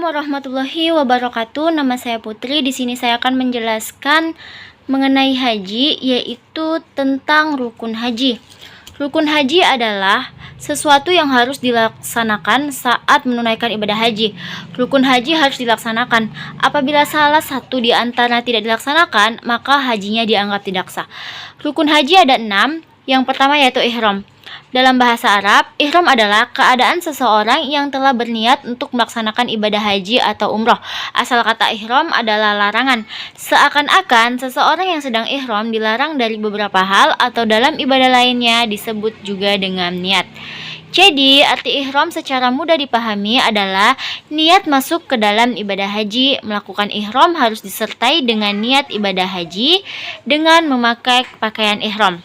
Warahmatullahi wabarakatuh. Nama saya Putri. Di sini saya akan menjelaskan mengenai haji, yaitu tentang rukun haji. Rukun haji adalah sesuatu yang harus dilaksanakan saat menunaikan ibadah haji. Rukun haji harus dilaksanakan. Apabila salah satu di antara tidak dilaksanakan, maka hajinya dianggap tidak sah. Rukun haji ada 6. Yang pertama yaitu ihram. Dalam bahasa Arab, ihram adalah keadaan seseorang yang telah berniat untuk melaksanakan ibadah haji atau umroh. Asal kata ihram adalah larangan. Seakan-akan seseorang yang sedang ihram dilarang dari beberapa hal atau dalam ibadah lainnya disebut juga dengan niat. Jadi, arti ihram secara mudah dipahami adalah niat masuk ke dalam ibadah haji. Melakukan ihram harus disertai dengan niat ibadah haji dengan memakai pakaian ihram.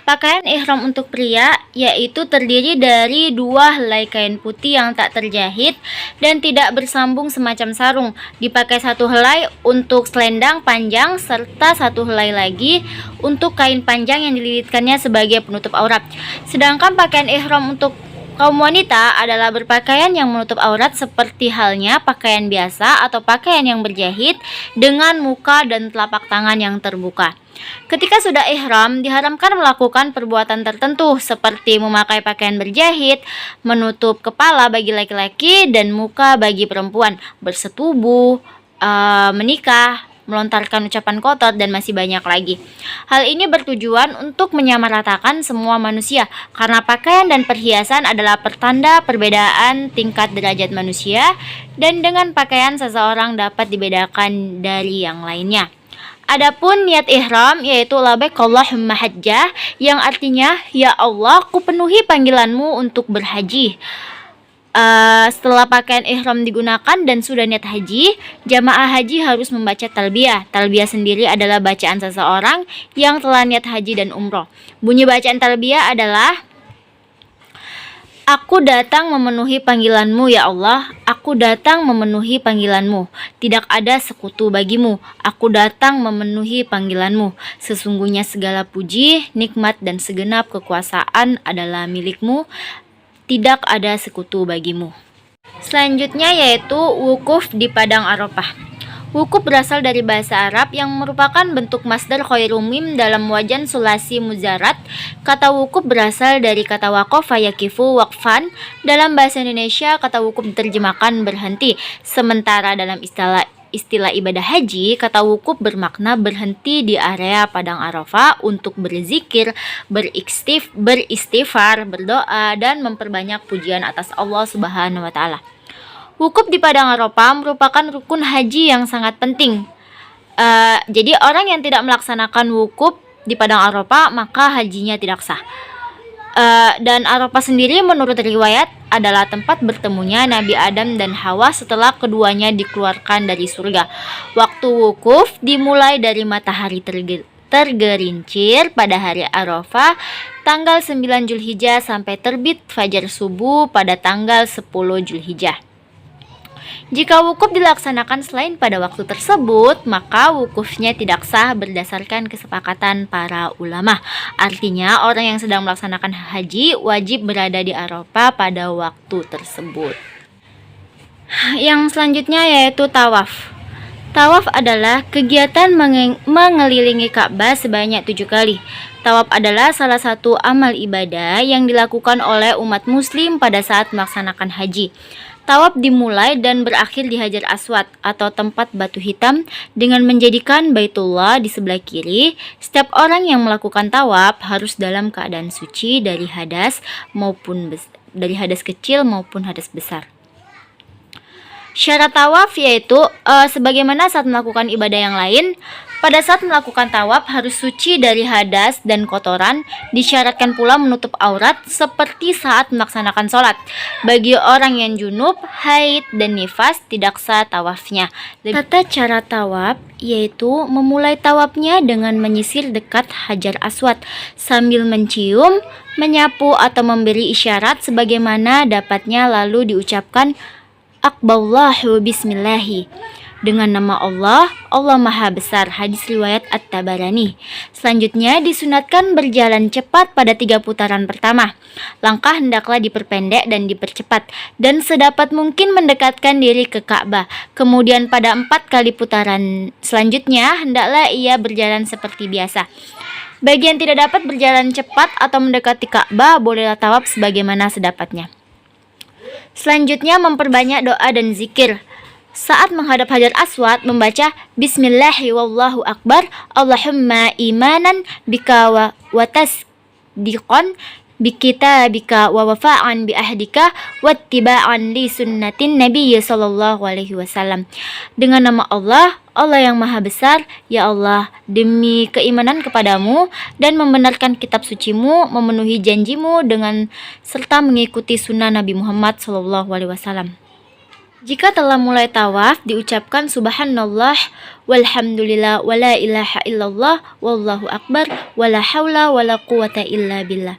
Pakaian ihram untuk pria yaitu terdiri dari 2 helai kain putih yang tak terjahit dan tidak bersambung semacam sarung. Dipakai 1 helai untuk selendang panjang serta 1 helai lagi untuk kain panjang yang dililitkannya sebagai penutup aurat. Sedangkan pakaian ihram untuk kaum wanita adalah berpakaian yang menutup aurat seperti halnya pakaian biasa atau pakaian yang berjahit dengan muka dan telapak tangan yang terbuka. Ketika sudah ihram, diharamkan melakukan perbuatan tertentu seperti memakai pakaian berjahit, menutup kepala bagi laki-laki dan muka bagi perempuan, bersetubuh, menikah, melontarkan ucapan kotor, dan masih banyak lagi. Hal ini bertujuan untuk menyamaratakan semua manusia, karena pakaian dan perhiasan adalah pertanda perbedaan tingkat derajat manusia, dan dengan pakaian seseorang dapat dibedakan dari yang lainnya. Adapun niat ihram yaitu labbaik Allahumma hajjah, yang artinya ya Allah, ku penuhi panggilanmu untuk berhaji. Setelah pakaian ihram digunakan dan sudah niat haji, jamaah haji harus membaca talbiyah. Talbiyah sendiri adalah bacaan seseorang yang telah niat haji dan umroh. Bunyi bacaan talbiyah adalah: Aku datang memenuhi panggilanmu ya Allah, aku datang memenuhi panggilanmu, tidak ada sekutu bagimu, aku datang memenuhi panggilanmu, sesungguhnya segala puji, nikmat dan segenap kekuasaan adalah milikmu, tidak ada sekutu bagimu. Selanjutnya yaitu wukuf di Padang Arafah. Wukuf berasal dari bahasa Arab yang merupakan bentuk masdar khairu mim dalam wajan sulasi muzarat. Kata wukuf berasal dari kata waqafa yakifu waqfan. Dalam bahasa Indonesia, kata wukuf diterjemahkan berhenti. Sementara dalam istilah ibadah haji, kata wukuf bermakna berhenti di area Padang Arafah untuk berzikir, beristighfar, berdoa, dan memperbanyak pujian atas Allah Subhanahu wa Ta'ala. Wukuf di Padang Arafah merupakan rukun haji yang sangat penting. Jadi orang yang tidak melaksanakan wukuf di Padang Arafah maka hajinya tidak sah. Dan Arafah sendiri menurut riwayat adalah tempat bertemunya Nabi Adam dan Hawa setelah keduanya dikeluarkan dari surga. Waktu wukuf dimulai dari matahari tergelincir pada hari Arafah tanggal 9 Zulhijjah sampai terbit fajar subuh pada tanggal 10 Zulhijjah. Jika wukuf dilaksanakan selain pada waktu tersebut, maka wukufnya tidak sah berdasarkan kesepakatan para ulama. Artinya, orang yang sedang melaksanakan haji wajib berada di Arafah pada waktu tersebut. Yang selanjutnya yaitu tawaf. Tawaf adalah kegiatan mengelilingi Ka'bah sebanyak 7 kali. Tawaf adalah salah satu amal ibadah yang dilakukan oleh umat muslim pada saat melaksanakan haji. Tawaf dimulai dan berakhir di Hajar Aswad atau tempat batu hitam dengan menjadikan Baitullah di sebelah kiri. Setiap orang yang melakukan tawaf harus dalam keadaan suci dari hadas kecil maupun hadas besar. Syarat tawaf yaitu sebagaimana saat melakukan ibadah yang lain, pada saat melakukan tawaf harus suci dari hadas dan kotoran. Disyaratkan pula menutup aurat seperti saat melaksanakan sholat. Bagi orang yang junub, haid, dan nifas tidak sah tawafnya. Tata cara tawaf yaitu memulai tawafnya dengan menyisir dekat Hajar Aswad sambil mencium, menyapu atau memberi isyarat sebagaimana dapatnya lalu diucapkan Aqballahu bismillahi. Dengan nama Allah, Allah Maha Besar. Hadis riwayat At-Tabarani. Selanjutnya disunatkan berjalan cepat pada 3 putaran pertama. Langkah hendaklah diperpendek dan dipercepat, dan sedapat mungkin mendekatkan diri ke Ka'bah. Kemudian pada 4 kali putaran selanjutnya, hendaklah ia berjalan seperti biasa. Bagi yang tidak dapat berjalan cepat atau mendekati Ka'bah, bolehlah tawaf sebagaimana sedapatnya. Selanjutnya memperbanyak doa dan zikir. Saat menghadap Hajar Aswad, membaca Bismillahi wallahu akbar, Allahumma imanan bika wa tasdiqan bikitabika wa wafa'an bi ahdika wattiba'an li sunnatin nabiyyi sallallahu alaihi wasallam. Dengan nama Allah, Allah yang Maha Besar, ya Allah, demi keimanan kepadamu dan membenarkan kitab sucimu, memenuhi janjimu dengan serta mengikuti sunnah Nabi Muhammad sallallahu alaihi wasallam. Jika telah mulai tawaf, diucapkan subhanallah walhamdulillah wala ilaha illallah wallahu akbar wala haula wala quwata illa billah.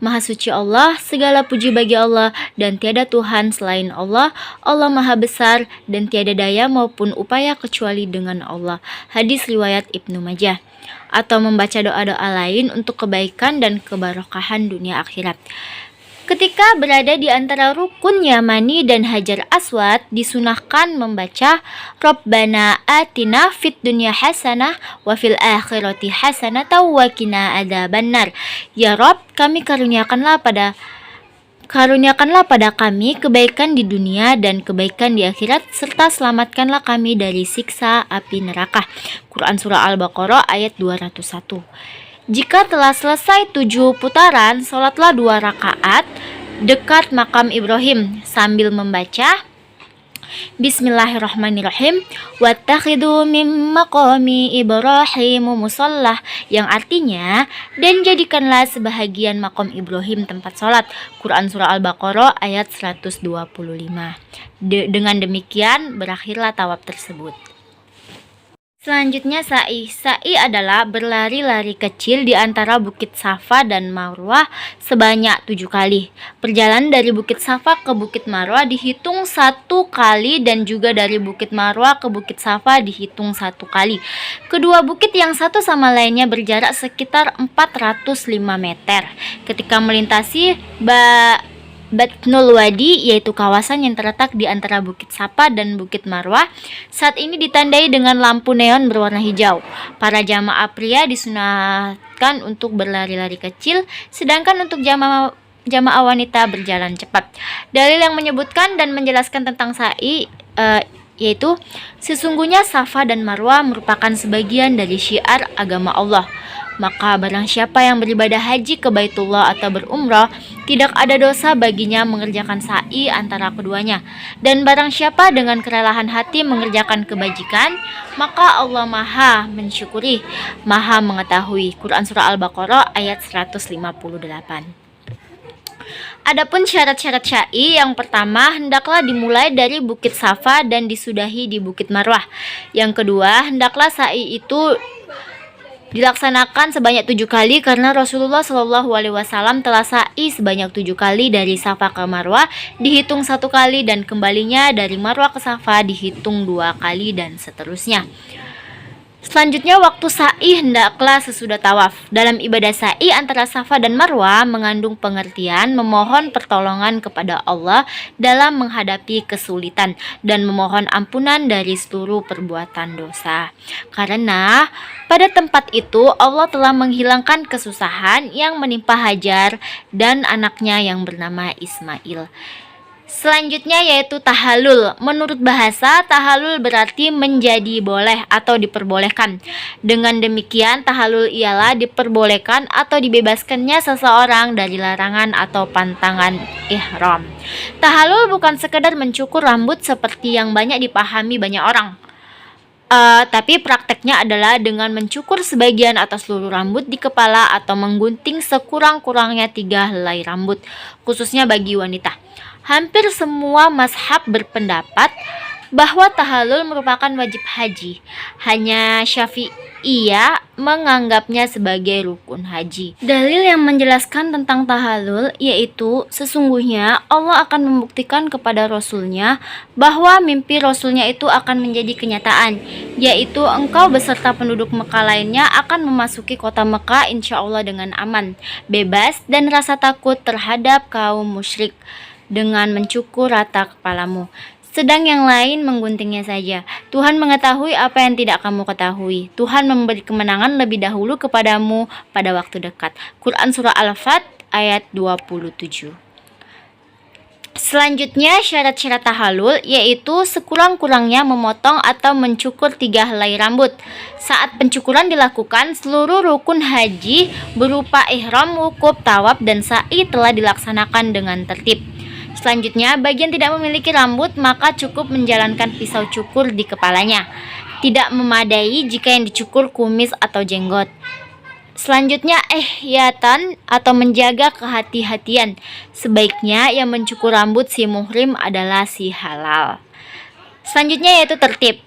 Maha suci Allah, segala puji bagi Allah dan tiada Tuhan selain Allah. Allah Maha Besar dan tiada daya maupun upaya kecuali dengan Allah. Hadis riwayat Ibnu Majah. Atau membaca doa-doa lain untuk kebaikan dan keberkahan dunia akhirat. Ketika berada di antara rukun Yamani dan Hajar Aswad, disunahkan membaca Rabbana atina fid dunya hasanah wa fil akhirati hasanah wa qina adzabannar. Ya Rabb, karuniakanlah pada kami kebaikan di dunia dan kebaikan di akhirat, serta selamatkanlah kami dari siksa api neraka. Quran Surah Al-Baqarah ayat 201. Jika telah selesai 7 putaran, sholatlah 2 rakaat dekat makam Ibrahim sambil membaca Bismillahirrahmanirrahim. Wattakhidhu mim maqami Ibrahim musallah, yang artinya dan jadikanlah sebahagian makam Ibrahim tempat sholat. Quran Surah Al-Baqarah ayat 125. Dengan demikian berakhirlah tawaf tersebut. Selanjutnya sa'i. Sa'i adalah berlari-lari kecil di antara Bukit Safa dan Marwah sebanyak 7 kali. Perjalanan dari Bukit Safa ke Bukit Marwah dihitung 1 kali dan juga dari Bukit Marwah ke Bukit Safa dihitung 1 kali. Kedua bukit yang satu sama lainnya berjarak sekitar 405 meter. Ketika melintasi Batnul Wadi, yaitu kawasan yang terletak di antara Bukit Safa dan Bukit Marwah, saat ini ditandai dengan lampu neon berwarna hijau. Para jamaah pria disunahkan untuk berlari-lari kecil, sedangkan untuk jamaah wanita berjalan cepat. Dalil yang menyebutkan dan menjelaskan tentang sa'i yaitu sesungguhnya Safa dan Marwah merupakan sebagian dari syiar agama Allah. Maka barang siapa yang beribadah haji ke Baitullah atau berumrah, tidak ada dosa baginya mengerjakan sa'i antara keduanya. Dan barang siapa dengan kerelahan hati mengerjakan kebajikan, maka Allah Maha mensyukuri, Maha mengetahui. Quran Surah Al-Baqarah ayat 158. Adapun syarat-syarat sa'i, yang pertama hendaklah dimulai dari Bukit Safa dan disudahi di Bukit Marwah. Yang kedua, hendaklah sa'i itu dilaksanakan sebanyak 7 kali karena Rasulullah Shallallahu Alaihi Wasallam telah sa'i sebanyak 7 kali dari Safa ke Marwah dihitung 1 kali, dan kembalinya dari Marwah ke Safa dihitung 2 kali, dan seterusnya. Selanjutnya waktu sa'i hendaklah sesudah tawaf. Dalam ibadah sa'i antara Safa dan Marwah mengandung pengertian memohon pertolongan kepada Allah dalam menghadapi kesulitan dan memohon ampunan dari seluruh perbuatan dosa. Karena pada tempat itu Allah telah menghilangkan kesusahan yang menimpa Hajar dan anaknya yang bernama Ismail. Selanjutnya yaitu tahalul. Menurut bahasa, tahalul berarti menjadi boleh atau diperbolehkan. Dengan demikian, tahalul ialah diperbolehkan atau dibebaskannya seseorang dari larangan atau pantangan ihram. Tahalul bukan sekedar mencukur rambut seperti yang banyak dipahami banyak orang. Tapi prakteknya adalah dengan mencukur sebagian atau seluruh rambut di kepala atau menggunting sekurang-kurangnya 3 helai rambut, khususnya bagi wanita. Hampir semua mazhab berpendapat bahwa tahallul merupakan wajib haji. Hanya Syafi'iyah menganggapnya sebagai rukun haji. Dalil yang menjelaskan tentang tahallul yaitu sesungguhnya Allah akan membuktikan kepada Rasulnya bahwa mimpi Rasulnya itu akan menjadi kenyataan, yaitu engkau beserta penduduk Mekah lainnya akan memasuki kota Mekah insya Allah dengan aman, bebas dan rasa takut terhadap kaum musyrik dengan mencukur rata kepalamu. Sedang yang lain mengguntingnya saja. Tuhan mengetahui apa yang tidak kamu ketahui. Tuhan memberi kemenangan lebih dahulu kepadamu pada waktu dekat. Quran Surah Al-Fat ayat 27. Selanjutnya syarat-syarat tahallul yaitu sekurang-kurangnya memotong atau mencukur 3 helai rambut. Saat pencukuran dilakukan, seluruh rukun haji berupa ihram, wukuf, tawaf, dan sa'i telah dilaksanakan dengan tertib. Selanjutnya, bagian tidak memiliki rambut maka cukup menjalankan pisau cukur di kepalanya. Tidak memadai jika yang dicukur kumis atau jenggot. Selanjutnya, ihtiyatan atau menjaga kehati-hatian. Sebaiknya yang mencukur rambut si muhrim adalah si halal. Selanjutnya yaitu tertib.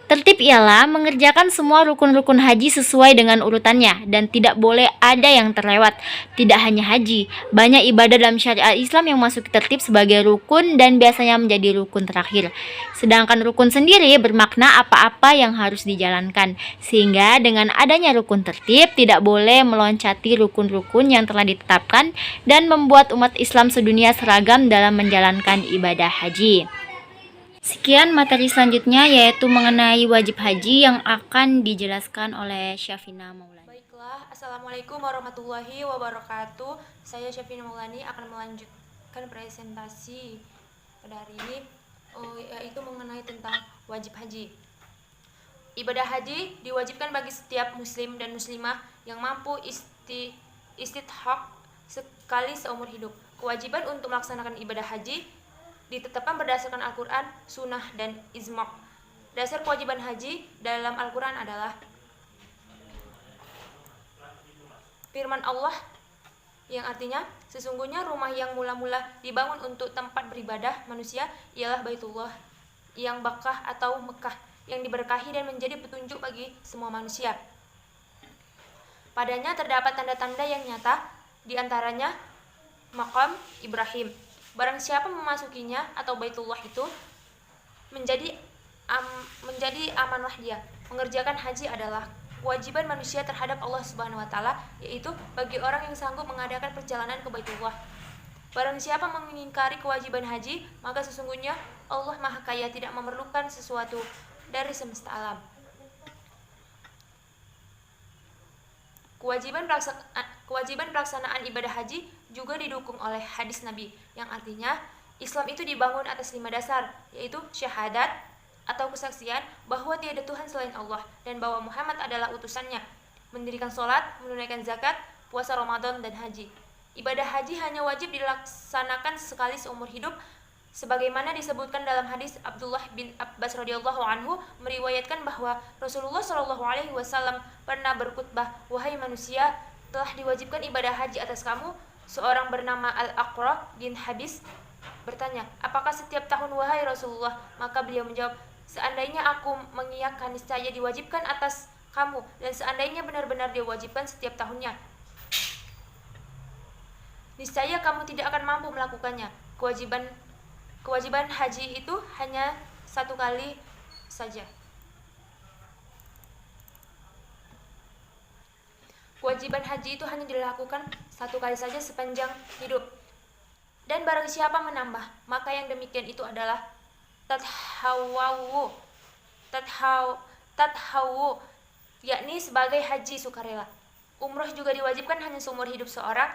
Tertib ialah mengerjakan semua rukun-rukun haji sesuai dengan urutannya dan tidak boleh ada yang terlewat. Tidak hanya haji, banyak ibadah dalam syariat Islam yang masuk tertib sebagai rukun dan biasanya menjadi rukun terakhir. Sedangkan rukun sendiri bermakna apa-apa yang harus dijalankan. Sehingga dengan adanya rukun tertib tidak boleh meloncati rukun-rukun yang telah ditetapkan dan membuat umat Islam sedunia seragam dalam menjalankan ibadah haji. Sekian materi selanjutnya yaitu mengenai wajib haji yang akan dijelaskan oleh Syafina Maulani. Baiklah, Assalamualaikum warahmatullahi wabarakatuh. Saya Syafina Maulani akan melanjutkan presentasi pada hari ini yaitu mengenai tentang wajib haji. Ibadah haji diwajibkan bagi setiap muslim dan muslimah yang mampu istithaq sekali seumur hidup. Kewajiban untuk melaksanakan ibadah haji ditetapkan berdasarkan Al-Quran, Sunnah, dan Ijma'. Dasar kewajiban haji dalam Al-Quran adalah firman Allah yang artinya, sesungguhnya rumah yang mula-mula dibangun untuk tempat beribadah manusia ialah Baitullah yang Bakkah atau Mekah yang diberkahi dan menjadi petunjuk bagi semua manusia. Padanya terdapat tanda-tanda yang nyata, diantaranya Maqam Ibrahim. Barang siapa memasukinya atau Baitullah itu menjadi amanah dia. Mengerjakan haji adalah kewajiban manusia terhadap Allah Subhanahu wa taala, yaitu bagi orang yang sanggup mengadakan perjalanan ke Baitullah. Barang siapa mengingkari kewajiban haji, maka sesungguhnya Allah Maha Kaya tidak memerlukan sesuatu dari semesta alam. Kewajiban pelaksanaan ibadah haji juga didukung oleh hadis Nabi yang artinya Islam itu dibangun atas 5 dasar, yaitu syahadat atau kesaksian bahwa tiada Tuhan selain Allah dan bahwa Muhammad adalah utusannya, mendirikan sholat, menunaikan zakat, puasa Ramadan, dan haji. Ibadah haji hanya wajib dilaksanakan sekali seumur hidup, sebagaimana disebutkan dalam hadis Abdullah bin Abbas radhiyallahu anhu meriwayatkan bahwa Rasulullah shallallahu alaihi wasallam pernah berkhutbah, "Wahai manusia, telah diwajibkan ibadah haji atas kamu." Seorang bernama Al-Aqra bin Habis bertanya, "Apakah setiap tahun wahai Rasulullah?" Maka beliau menjawab, "Seandainya aku mengiyakan niscaya diwajibkan atas kamu, dan seandainya benar-benar diwajibkan setiap tahunnya, niscaya kamu tidak akan mampu melakukannya." Kewajiban haji itu hanya 1 kali saja. Kewajiban haji itu hanya dilakukan 1 kali saja sepanjang hidup. Dan barang siapa menambah, maka yang demikian itu adalah tathawu, yakni sebagai haji sukarela. Umroh juga diwajibkan hanya seumur hidup seorang,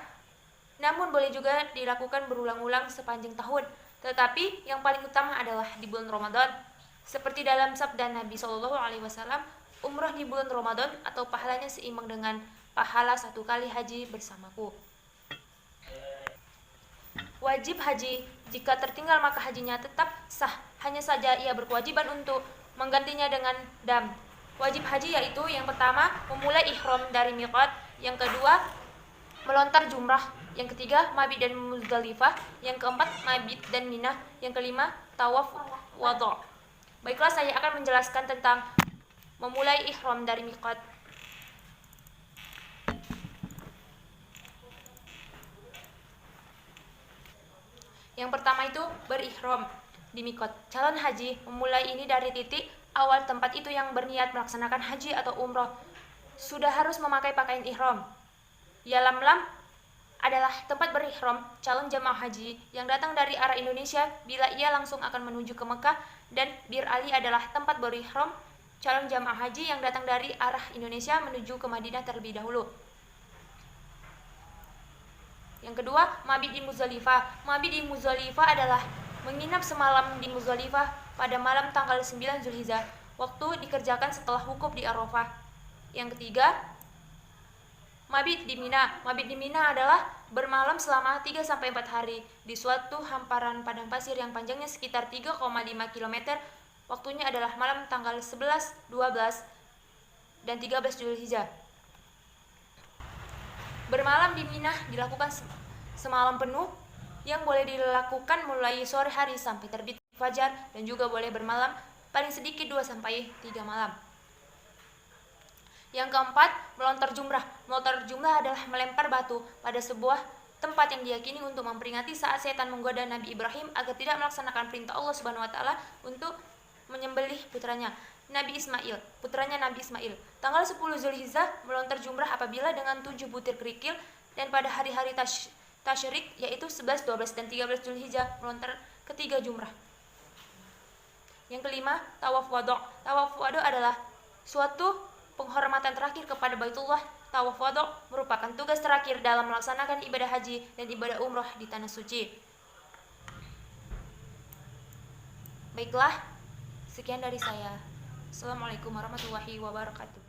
namun boleh juga dilakukan berulang-ulang sepanjang tahun. Tetapi yang paling utama adalah di bulan Ramadan. Seperti dalam sabda Nabi SAW, umroh di bulan Ramadan atau pahalanya seimbang dengan pahala 1 kali haji bersamaku. Wajib haji, jika tertinggal maka hajinya tetap sah, hanya saja ia berkewajiban untuk menggantinya dengan dam. Wajib haji yaitu yang pertama memulai ihram dari miqat, yang kedua melontar jumrah, yang ketiga mabit dan Muzdalifah, yang keempat mabit dan Mina, yang kelima tawaf wada'. Baiklah, saya akan menjelaskan tentang memulai ihram dari miqat. Yang pertama itu berihram di miqat. Calon haji memulai ini dari titik awal tempat itu yang berniat melaksanakan haji atau umroh. Sudah harus memakai pakaian ihram. Yalamlam adalah tempat berihram calon jamaah haji yang datang dari arah Indonesia bila ia langsung akan menuju ke Mekah, dan Bir Ali adalah tempat berihram calon jamaah haji yang datang dari arah Indonesia menuju ke Madinah terlebih dahulu. Yang kedua, mabit di Muzdalifah. Mabit di Muzdalifah adalah menginap semalam di Muzdalifah pada malam tanggal 9 Zulhijjah, waktu dikerjakan setelah wukuf di Arafah. Yang ketiga, mabit di Mina. Mabit di Mina adalah bermalam selama 3-4 hari di suatu hamparan padang pasir yang panjangnya sekitar 3,5 km. Waktunya adalah malam tanggal 11, 12, dan 13 Zulhijjah. Bermalam di Mina dilakukan semalam penuh, yang boleh dilakukan mulai sore hari sampai terbit fajar, dan juga boleh bermalam paling sedikit 2-3 malam. Yang keempat, melontar jumrah. Melontar jumrah adalah melempar batu pada sebuah tempat yang diyakini untuk memperingati saat setan menggoda Nabi Ibrahim agar tidak melaksanakan perintah Allah Subhanahu wa taala untuk menyembelih putranya Nabi Ismail. Tanggal 10 Zulhijjah melontar jumrah apabila dengan 7 butir kerikil, dan pada hari-hari tasyrik yaitu 11, 12, dan 13 Zulhijjah melontar ketiga jumrah. Yang kelima, tawaf wada'. Tawaf wada' adalah suatu penghormatan terakhir kepada Baitullah. Tawaf wada' merupakan tugas terakhir dalam melaksanakan ibadah haji dan ibadah umroh di tanah suci. Baiklah, sekian dari saya. Assalamualaikum warahmatullahi wabarakatuh.